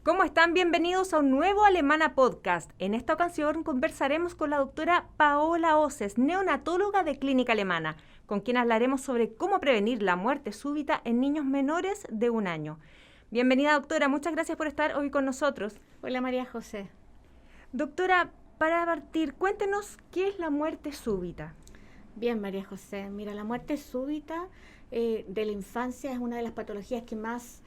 ¿Cómo están? Bienvenidos a un nuevo Alemana Podcast. En esta ocasión conversaremos con la doctora Paola Oces, neonatóloga de Clínica Alemana, con quien hablaremos sobre cómo prevenir la muerte súbita en niños menores de 1 año. Bienvenida, doctora. Muchas gracias por estar hoy con nosotros. Hola María José. Doctora, para partir, cuéntenos qué es la muerte súbita. Bien, María José. Mira, la muerte súbita de la infancia es una de las patologías que más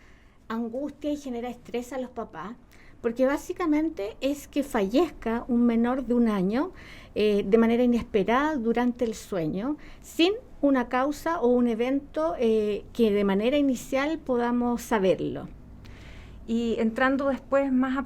angustia y genera estrés a los papás, porque básicamente es que fallezca un menor de 1 año de manera inesperada durante el sueño, sin una causa o un evento que de manera inicial podamos saberlo. Y entrando después más a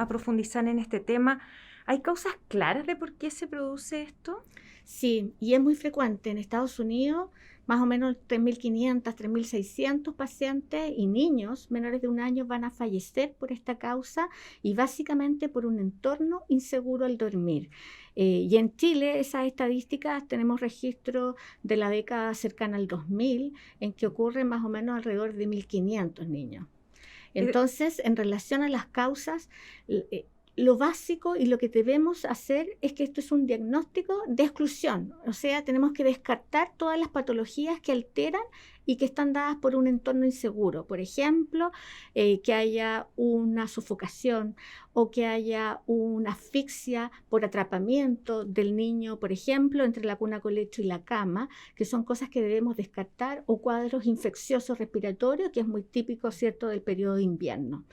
profundizar en este tema, ¿hay causas claras de por qué se produce esto? Sí, y es muy frecuente en Estados Unidos, más o menos 3.500, 3.600 pacientes y niños menores de 1 año van a fallecer por esta causa y básicamente por un entorno inseguro al dormir. Y en Chile esas estadísticas tenemos registro de la década cercana al 2000 en que ocurren más o menos alrededor de 1.500 niños. Eh, Entonces, en relación a las causas, lo básico y lo que debemos hacer es que esto es un diagnóstico de exclusión, o sea, tenemos que descartar todas las patologías que alteran y que están dadas por un entorno inseguro. Por ejemplo, que haya una sofocación o que haya una asfixia por atrapamiento del niño, por ejemplo, entre la cuna con lecho y la cama, que son cosas que debemos descartar, o cuadros infecciosos respiratorios, que es muy típico, ¿cierto?, del periodo de invierno.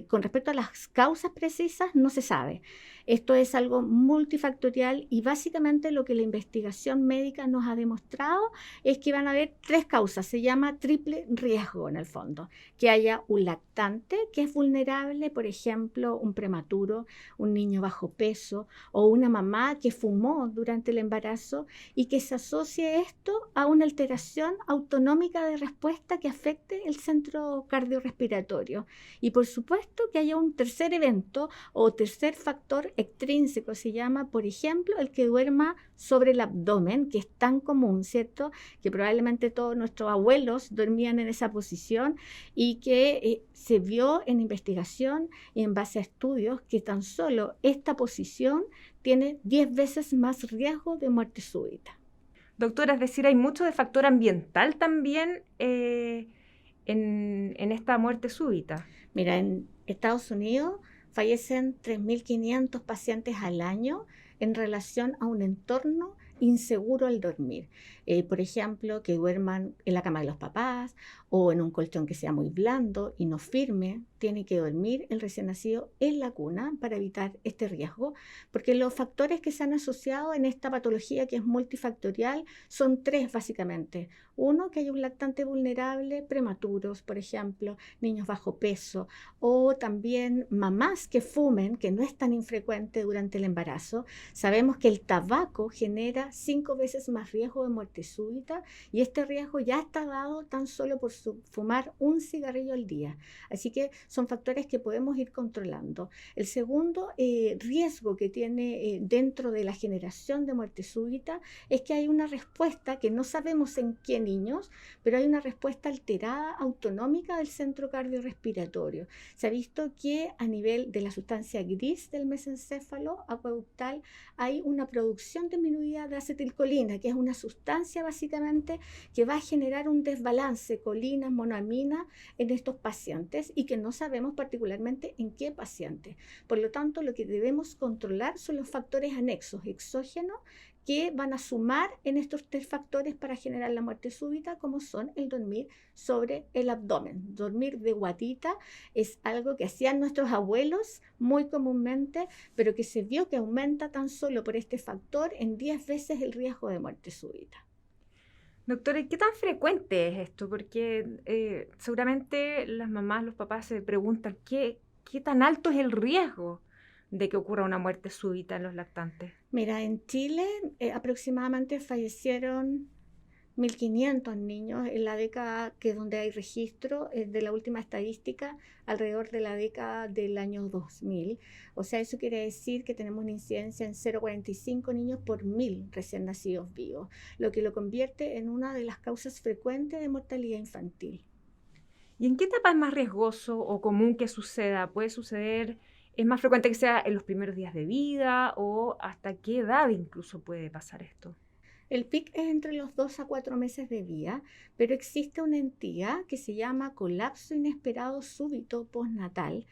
Con respecto a las causas precisas, no se sabe. Esto es algo multifactorial y básicamente lo que la investigación médica nos ha demostrado es que van a haber 3 causas. Se llama triple riesgo en el fondo. Que haya un lactante que es vulnerable, por ejemplo, un prematuro, un niño bajo peso o una mamá que fumó durante el embarazo y que se asocie esto a una alteración autonómica de respuesta que afecte el centro cardiorrespiratorio. Y por supuesto que haya un tercer evento o tercer factor extrínseco, se llama, por ejemplo, el que duerma sobre el abdomen, que es tan común, ¿cierto? Que probablemente todos nuestros abuelos dormían en esa posición y que se vio en investigación y en base a estudios que tan solo esta posición tiene 10 veces más riesgo de muerte súbita. Doctora, es decir, hay mucho de factor ambiental también en esta muerte súbita. Mira, en Estados Unidos fallecen 3.500 pacientes al año en relación a un entorno inseguro al dormir. Por ejemplo, que duerman en la cama de los papás o en un colchón que sea muy blando y no firme. Tiene que dormir el recién nacido en la cuna para evitar este riesgo, porque los factores que se han asociado en esta patología, que es multifactorial, son 3 básicamente. Uno, que hay un lactante vulnerable, prematuros, por ejemplo, niños bajo peso, o también mamás que fumen, que no es tan infrecuente durante el embarazo. Sabemos que el tabaco genera 5 veces más riesgo de muerte súbita y este riesgo ya está dado tan solo por fumar un cigarrillo al día. Así que son factores que podemos ir controlando. El segundo riesgo que tiene dentro de la generación de muerte súbita es que hay una respuesta que no sabemos en qué niños, pero hay una respuesta alterada autonómica del centro cardiorrespiratorio. Se ha visto que a nivel de la sustancia gris del mesencéfalo acueductal hay una producción disminuida de acetilcolina, que es una sustancia básicamente que va a generar un desbalance colina, monoamina en estos pacientes y que no sabemos particularmente en qué paciente. Por lo tanto, lo que debemos controlar son los factores anexos, exógenos, que van a sumar en estos 3 factores para generar la muerte súbita, como son el dormir sobre el abdomen. Dormir de guatita es algo que hacían nuestros abuelos muy comúnmente, pero que se vio que aumenta tan solo por este factor en 10 veces el riesgo de muerte súbita. Doctora, ¿y qué tan frecuente es esto? Porque seguramente las mamás, los papás se preguntan qué tan alto es el riesgo de que ocurra una muerte súbita en los lactantes. Mira, en Chile aproximadamente fallecieron 1.500 niños en la década que es donde hay registro de la última estadística, alrededor de la década del año 2000. O sea, eso quiere decir que tenemos una incidencia en 0,45 niños por 1.000 recién nacidos vivos, lo que lo convierte en una de las causas frecuentes de mortalidad infantil. ¿Y en qué etapa es más riesgoso o común que suceda? ¿Puede suceder, es más frecuente que sea en los primeros días de vida o hasta qué edad incluso puede pasar esto? El pic es entre los 2 a 4 meses de vida, pero existe una entidad que se llama colapso inesperado súbito postnatal.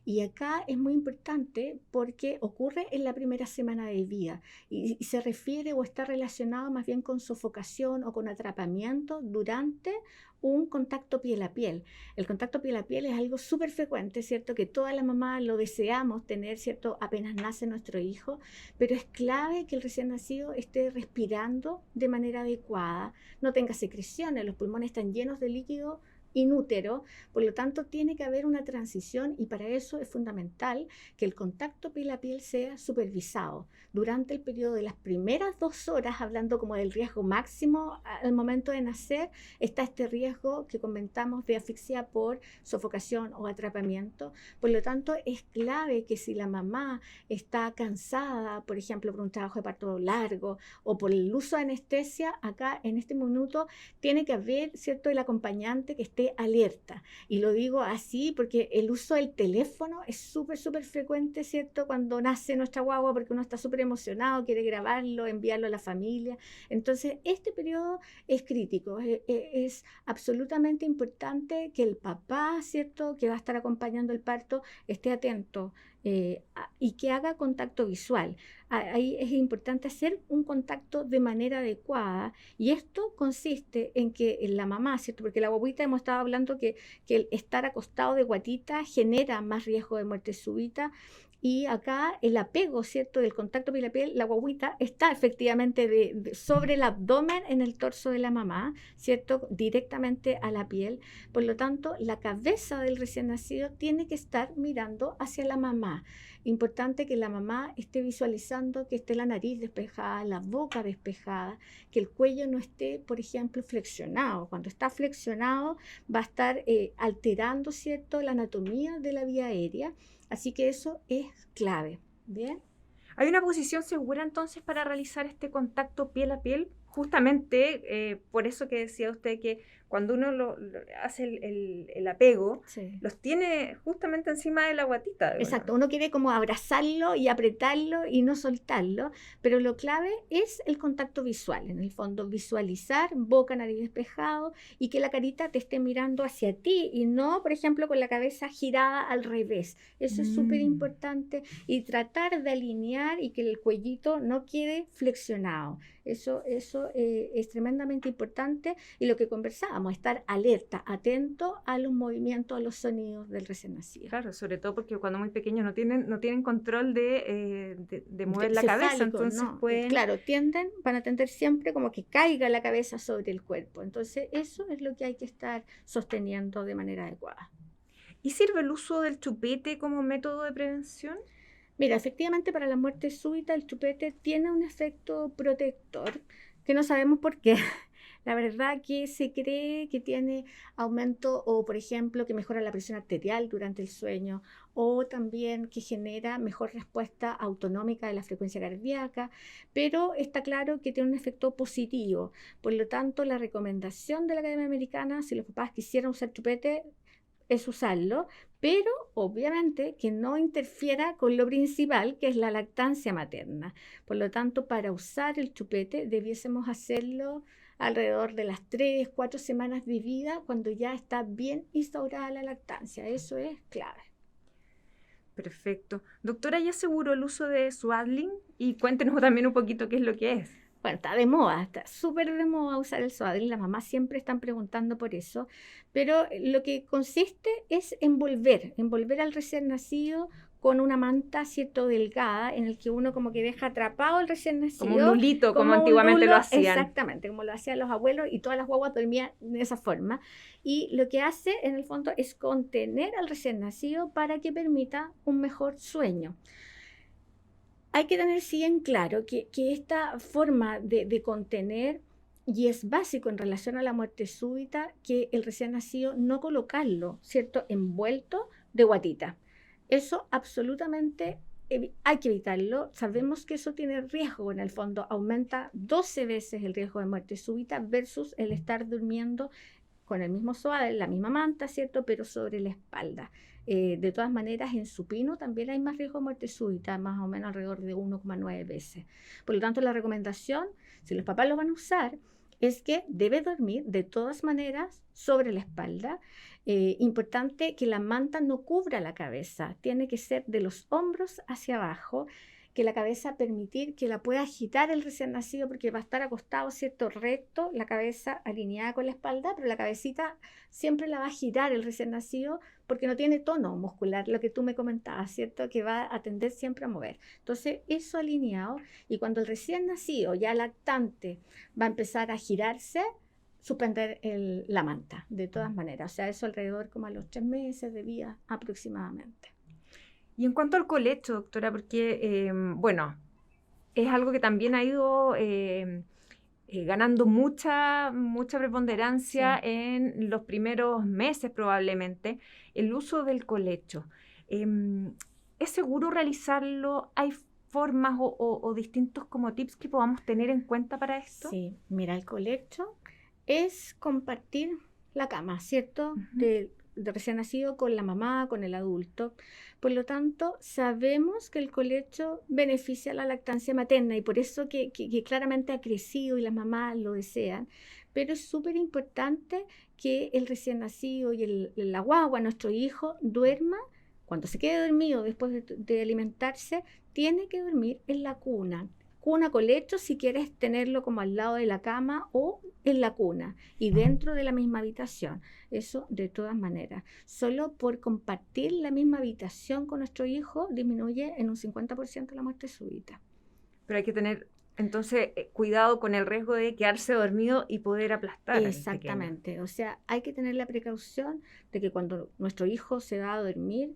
Y acá es muy importante porque ocurre en la primera semana de vida y se refiere o está relacionado más bien con sofocación o con atrapamiento durante un contacto piel a piel. El contacto piel a piel es algo súper frecuente, ¿cierto? Que todas las mamás lo deseamos tener, ¿cierto? Apenas nace nuestro hijo, pero es clave que el recién nacido esté respirando de manera adecuada, no tenga secreciones, los pulmones están llenos de líquido inútero, por lo tanto tiene que haber una transición y para eso es fundamental que el contacto piel a piel sea supervisado. Durante el periodo de las primeras 2 horas, hablando como del riesgo máximo al momento de nacer, está este riesgo que comentamos de asfixia por sofocación o atrapamiento. Por lo tanto, es clave que si la mamá está cansada, por ejemplo, por un trabajo de parto largo o por el uso de anestesia, acá en este minuto tiene que haber, ¿cierto?, el acompañante que esté alerta. Y lo digo así porque el uso del teléfono es súper frecuente, ¿cierto?, cuando nace nuestra guagua, porque uno está súper emocionado, quiere grabarlo, enviarlo a la familia. Entonces, este periodo es crítico, es absolutamente importante que el papá, ¿cierto?, que va a estar acompañando el parto, esté atento y que haga contacto visual. Ahí es importante hacer un contacto de manera adecuada y esto consiste en que la mamá, ¿cierto? Porque la guaguita hemos estado hablando que el estar acostado de guatita genera más riesgo de muerte súbita. Y acá el apego, ¿cierto?, del contacto piel a piel, la guaguita está efectivamente sobre el abdomen en el torso de la mamá, ¿cierto?, directamente a la piel. Por lo tanto, la cabeza del recién nacido tiene que estar mirando hacia la mamá. Importante que la mamá esté visualizando que esté la nariz despejada, la boca despejada, que el cuello no esté, por ejemplo, flexionado. Cuando está flexionado va a estar alterando, ¿cierto?, la anatomía de la vía aérea. Así que eso es clave. ¿Bien? ¿Hay una posición segura entonces para realizar este contacto piel a piel? Justamente por eso que decía usted que cuando uno hace el apego, Sí. los tiene justamente encima de la guatita de Exacto, uno. uno quiere como abrazarlo y apretarlo y no soltarlo, pero lo clave es el contacto visual, en el fondo visualizar boca, nariz despejado y que la carita te esté mirando hacia ti y no, por ejemplo, con la cabeza girada al revés. Eso es súper importante y tratar de alinear y que el cuellito no quede flexionado. Eso es tremendamente importante y lo que conversábamos, estar alerta, atento a los movimientos, a los sonidos del recién nacido. Claro, sobre todo porque cuando muy pequeños no tienen control de mover la cabeza, Cefálico, entonces no. pueden... Claro, van a tender siempre como que caiga la cabeza sobre el cuerpo. Entonces, eso es lo que hay que estar sosteniendo de manera adecuada. ¿Y sirve el uso del chupete como método de prevención? Mira, efectivamente para la muerte súbita el chupete tiene un efecto protector que no sabemos por qué. La verdad que se cree que tiene aumento o, por ejemplo, que mejora la presión arterial durante el sueño o también que genera mejor respuesta autonómica de la frecuencia cardíaca, pero está claro que tiene un efecto positivo. Por lo tanto, la recomendación de la Academia Americana, si los papás quisieran usar chupete, es usarlo, pero obviamente que no interfiera con lo principal, que es la lactancia materna. Por lo tanto, para usar el chupete debiésemos hacerlo alrededor de las 3, 4 semanas de vida, cuando ya está bien instaurada la lactancia. Eso es clave. Perfecto. Doctora, ¿ya aseguró el uso de Swaddling? Y cuéntenos también un poquito qué es lo que es. Bueno, está de moda, está súper de moda usar el Swaddling, las mamás siempre están preguntando por eso, pero lo que consiste es envolver al recién nacido con una manta, ¿cierto?, delgada, en el que uno como que deja atrapado al recién nacido. Como un nulito, como un antiguamente lo nulo, hacían. exactamente, como lo hacían los abuelos y todas las guaguas dormían de esa forma. Y lo que hace en el fondo es contener al recién nacido para que permita un mejor sueño. Hay que tener sí en claro que esta forma de contener, y es básico en relación a la muerte súbita, que el recién nacido no colocarlo, ¿cierto?, envuelto de guatita. Eso absolutamente hay que evitarlo. Sabemos que eso tiene riesgo, en el fondo aumenta 12 veces el riesgo de muerte súbita versus el estar durmiendo con el mismo suave, la misma manta, ¿cierto? Pero sobre la espalda. De todas maneras, en supino también hay más riesgo de muerte súbita, más o menos alrededor de 1,9 veces. Por lo tanto, la recomendación, si los papás lo van a usar, es que debe dormir de todas maneras sobre la espalda. Importante que la manta no cubra la cabeza, tiene que ser de los hombros hacia abajo, que la cabeza permitir que la pueda agitar el recién nacido porque va a estar acostado, ¿cierto? Recto, la cabeza alineada con la espalda, pero la cabecita siempre la va a girar el recién nacido porque no tiene tono muscular, lo que tú me comentabas, ¿cierto? Que va a tender siempre a mover. Entonces, eso alineado, y cuando el recién nacido, ya lactante, va a empezar a girarse, suspender la manta, de todas maneras. O sea, eso alrededor como a los 3 meses de vida aproximadamente. Y en cuanto al colecho, doctora, porque, bueno, es algo que también ha ido ganando mucha preponderancia Sí. en los primeros meses probablemente, el uso del colecho. ¿Es seguro realizarlo? ¿Hay formas o distintos como tips que podamos tener en cuenta para esto? Sí, mira, el colecho es compartir la cama, ¿cierto? Ujú. De recién nacido con la mamá, con el adulto. Por lo tanto, sabemos que el colecho beneficia la lactancia materna y por eso que claramente ha crecido y las mamás lo desean. Pero es súper importante que el recién nacido y la guagua, nuestro hijo, duerma. Cuando se quede dormido después de alimentarse, tiene que dormir en la cuna. Cuna colecho si quieres tenerlo como al lado de la cama o en la cuna y dentro de la misma habitación. Eso de todas maneras. Solo por compartir la misma habitación con nuestro hijo disminuye en un 50% la muerte súbita. Pero hay que tener entonces cuidado con el riesgo de quedarse dormido y poder aplastar al pequeño. Exactamente. O sea, hay que tener la precaución de que cuando nuestro hijo se va a dormir,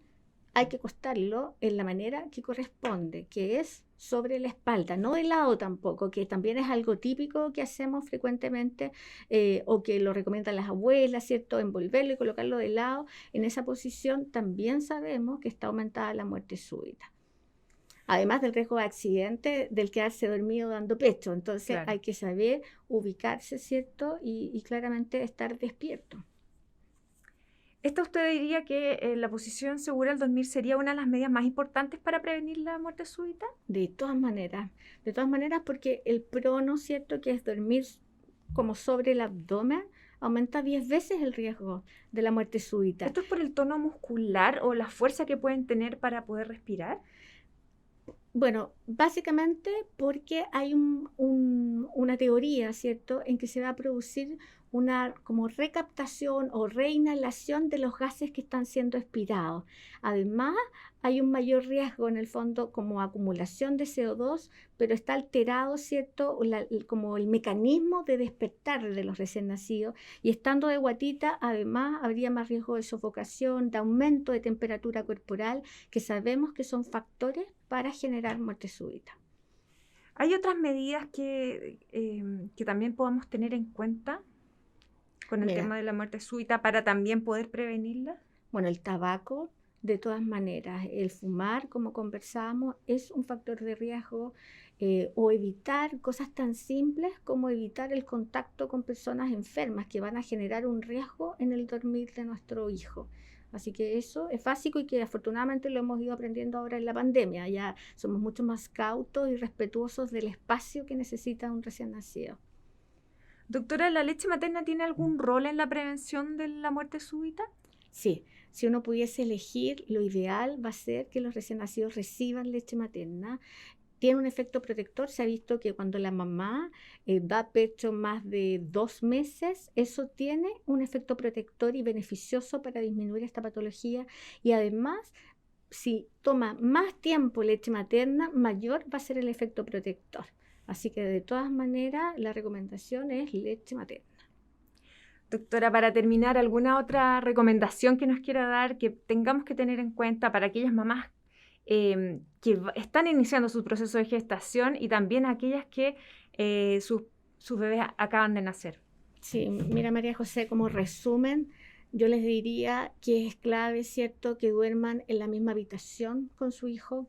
hay que acostarlo en la manera que corresponde, que es sobre la espalda, no de lado tampoco, que también es algo típico que hacemos frecuentemente o que lo recomiendan las abuelas, ¿cierto? Envolverlo y colocarlo de lado. En esa posición también sabemos que está aumentada la muerte súbita. Además del riesgo de accidente del quedarse dormido dando pecho. Entonces Claro. hay que saber ubicarse, ¿cierto? Y claramente estar despierto. ¿Esta usted diría que la posición segura al dormir sería una de las medidas más importantes para prevenir la muerte súbita? De todas maneras porque el prono, ¿cierto? Que es dormir como sobre el abdomen, aumenta 10 veces el riesgo de la muerte súbita. ¿Esto es por el tono muscular o la fuerza que pueden tener para poder respirar? Bueno, básicamente porque hay una teoría, ¿cierto?, en que se va a producir una como recaptación o reinhalación de los gases que están siendo expirados. Además, hay un mayor riesgo en el fondo como acumulación de CO2, pero está alterado, ¿cierto?, como el mecanismo de despertar de los recién nacidos. Y estando de guatita, además, habría más riesgo de sofocación, de aumento de temperatura corporal, que sabemos que son factores para generar muerte súbita. ¿Hay otras medidas que también podamos tener en cuenta con el Mira, tema de la muerte súbita para también poder prevenirla? bueno, el tabaco, de todas maneras, el fumar, como conversábamos, es un factor de riesgo, o evitar cosas tan simples como evitar el contacto con personas enfermas que van a generar un riesgo en el dormir de nuestro hijo. Así que eso es básico y que afortunadamente lo hemos ido aprendiendo ahora en la pandemia. Ya somos mucho más cautos y respetuosos del espacio que necesita un recién nacido. Doctora, ¿la leche materna tiene algún rol en la prevención de la muerte súbita? Sí, si uno pudiese elegir, lo ideal va a ser que los recién nacidos reciban leche materna. Tiene un efecto protector. Se ha visto que cuando la mamá da pecho más de 2 meses, eso tiene un efecto protector y beneficioso para disminuir esta patología. Y además, si toma más tiempo leche materna, mayor va a ser el efecto protector. Así que de todas maneras, la recomendación es leche materna. Doctora, para terminar, ¿alguna otra recomendación que nos quiera dar que tengamos que tener en cuenta para aquellas mamás que están iniciando su proceso de gestación y también aquellas que sus bebés acaban de nacer? Sí, mira María José, como resumen, yo les diría que es clave, ¿cierto?, que duerman en la misma habitación con su hijo,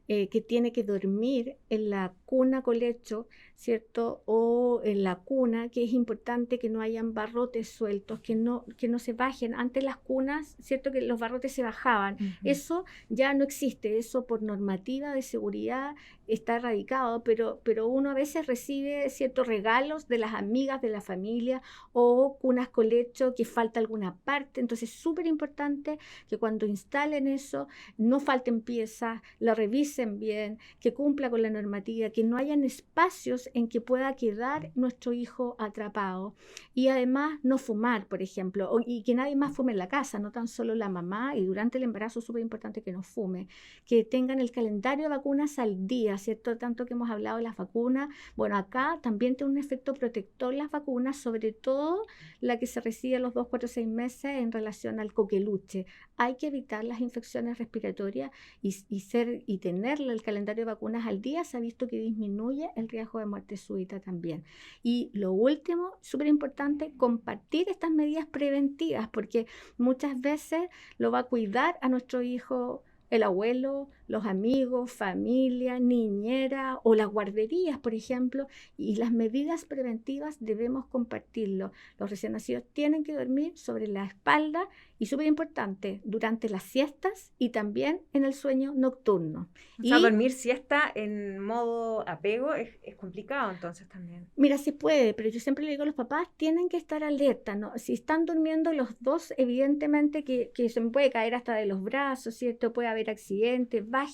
que tiene que dormir en la cuna colecho, ¿cierto? O en la cuna, que es importante que no hayan barrotes sueltos, que no se bajen. Antes las cunas, ¿cierto? Que los barrotes se bajaban. Eso ya no existe, eso por normativa de seguridad está erradicado, pero uno a veces recibe ciertos regalos de las amigas, de la familia, o cunas colecho que falta alguna parte. Entonces es súper importante que cuando instalen eso, no falten piezas, la revisen bien, que cumpla con la normativa, que no hayan espacios en que pueda quedar nuestro hijo atrapado. Y además no fumar, por ejemplo, y que nadie más fume en la casa, no tan solo la mamá, y durante el embarazo es súper importante que no fume, que tengan el calendario de vacunas al día, ¿cierto? Tanto que hemos hablado de las vacunas, bueno, acá también tiene un efecto protector las vacunas, sobre todo la que se recibe a los 2, 4, 6 meses en relación al coqueluche. Hay que evitar las infecciones respiratorias y tener el calendario de vacunas al día. Se ha visto que disminuye el riesgo de muerte súbita también. Y lo último, súper importante, compartir estas medidas preventivas, porque muchas veces lo va a cuidar a nuestro hijo el abuelo, los amigos, familia, niñera o las guarderías, por ejemplo, y las medidas preventivas debemos compartirlo. Los recién nacidos tienen que dormir sobre la espalda y, súper importante, durante las siestas y también en el sueño nocturno. O sea, dormir siesta en modo apego es complicado entonces también. Mira, se puede, pero yo siempre le digo a los papás, tienen que estar alerta, ¿no? Si están durmiendo los dos, evidentemente que se me puede caer hasta de los brazos, ¿cierto? Puede haber accidentes, va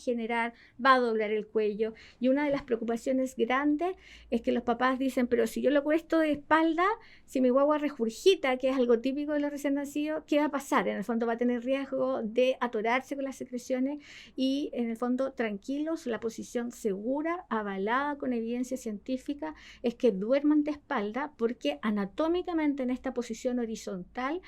a doblar el cuello. Y una de las preocupaciones grandes es que los papás dicen, pero si yo lo acuesto de espalda, si mi guagua regurgita, que es algo típico de los recién nacidos, ¿qué va a pasar? En el fondo va a tener riesgo de atorarse con las secreciones y en el fondo tranquilos, la posición segura, avalada con evidencia científica, es que duerman de espalda porque anatómicamente en esta posición horizontal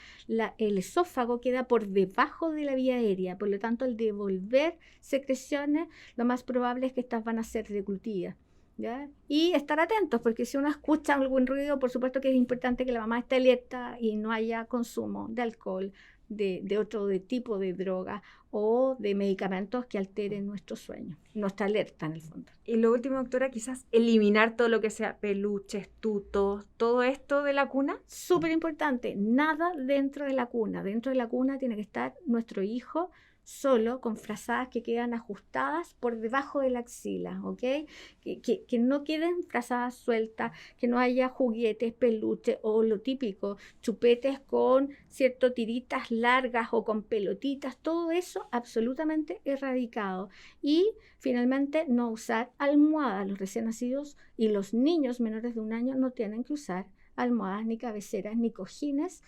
el esófago queda por debajo de la vía aérea, por lo tanto al devolver secreciones lo más probable es que estas van a ser deglutidas. ¿Ya? Y estar atentos, porque si uno escucha algún ruido, por supuesto que es importante que la mamá esté alerta y no haya consumo de alcohol, de otro tipo de droga o de medicamentos que alteren nuestro sueño, nuestra alerta en el fondo. Y lo último, doctora, quizás eliminar todo lo que sea peluches, tutos, todo esto de la cuna. Súper importante, nada dentro de la cuna. Dentro de la cuna tiene que estar nuestro hijo solo con frazadas que quedan ajustadas por debajo de la axila, ¿ok? Que no queden frazadas sueltas, que no haya juguetes, peluches o lo típico, chupetes con cierto tiritas largas o con pelotitas, todo eso absolutamente erradicado. Y finalmente no usar almohadas. Los recién nacidos y los niños menores de 1 año no tienen que usar almohadas, ni cabeceras, ni cojines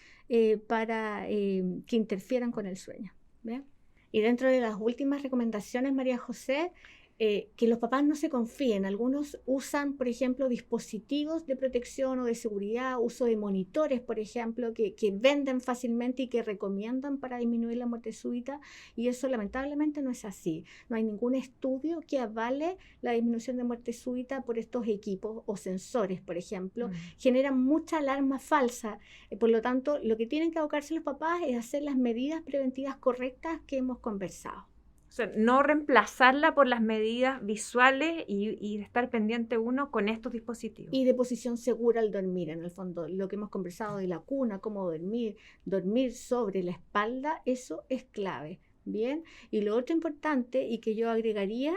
para que interfieran con el sueño. ¿Bien? Y dentro de las últimas recomendaciones, María José, que los papás no se confíen. Algunos usan, por ejemplo, dispositivos de protección o de seguridad, uso de monitores, por ejemplo, que venden fácilmente y que recomiendan para disminuir la muerte súbita, y eso lamentablemente no es así. No hay ningún estudio que avale la disminución de muerte súbita por estos equipos o sensores, por ejemplo. Generan mucha alarma falsa. Por lo tanto, lo que tienen que abocarse los papás es hacer las medidas preventivas correctas que hemos conversado. O sea, no reemplazarla por las medidas visuales y de estar pendiente uno con estos dispositivos. Y de posición segura al dormir, en el fondo, lo que hemos conversado de la cuna, cómo dormir sobre la espalda, eso es clave, ¿bien? Y lo otro importante y que yo agregaría,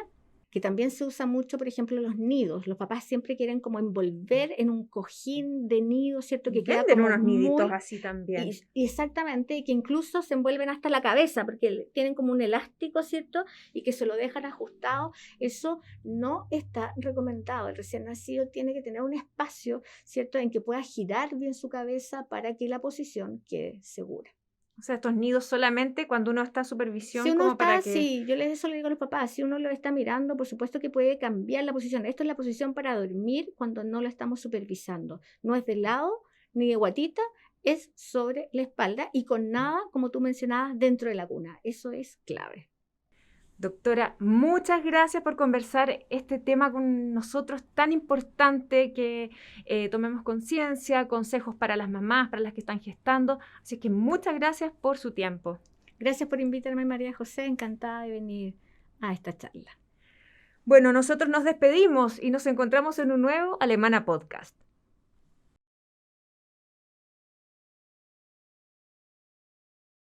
que también se usa mucho, por ejemplo, los nidos. Los papás siempre quieren como envolver en un cojín de nido, ¿cierto? Que queda como unos niditos así también. Y exactamente, que incluso se envuelven hasta la cabeza, porque tienen como un elástico, ¿cierto? Y que se lo dejan ajustado. Eso no está recomendado. El recién nacido tiene que tener un espacio, ¿cierto? En que pueda girar bien su cabeza para que la posición quede segura. O sea, estos nidos solamente cuando uno está en supervisión. Si uno como está, para que... sí, yo eso le digo a los papás, si uno lo está mirando, por supuesto que puede cambiar la posición. Esto es la posición para dormir cuando no lo estamos supervisando. No es de lado ni de guatita, es sobre la espalda y con nada, como tú mencionabas, dentro de la cuna. Eso es clave. Doctora, muchas gracias por conversar este tema con nosotros tan importante, que tomemos conciencia, consejos para las mamás, para las que están gestando. Así que muchas gracias por su tiempo. Gracias por invitarme, María José. Encantada de venir a esta charla. Bueno, nosotros nos despedimos y nos encontramos en un nuevo Alemana Podcast.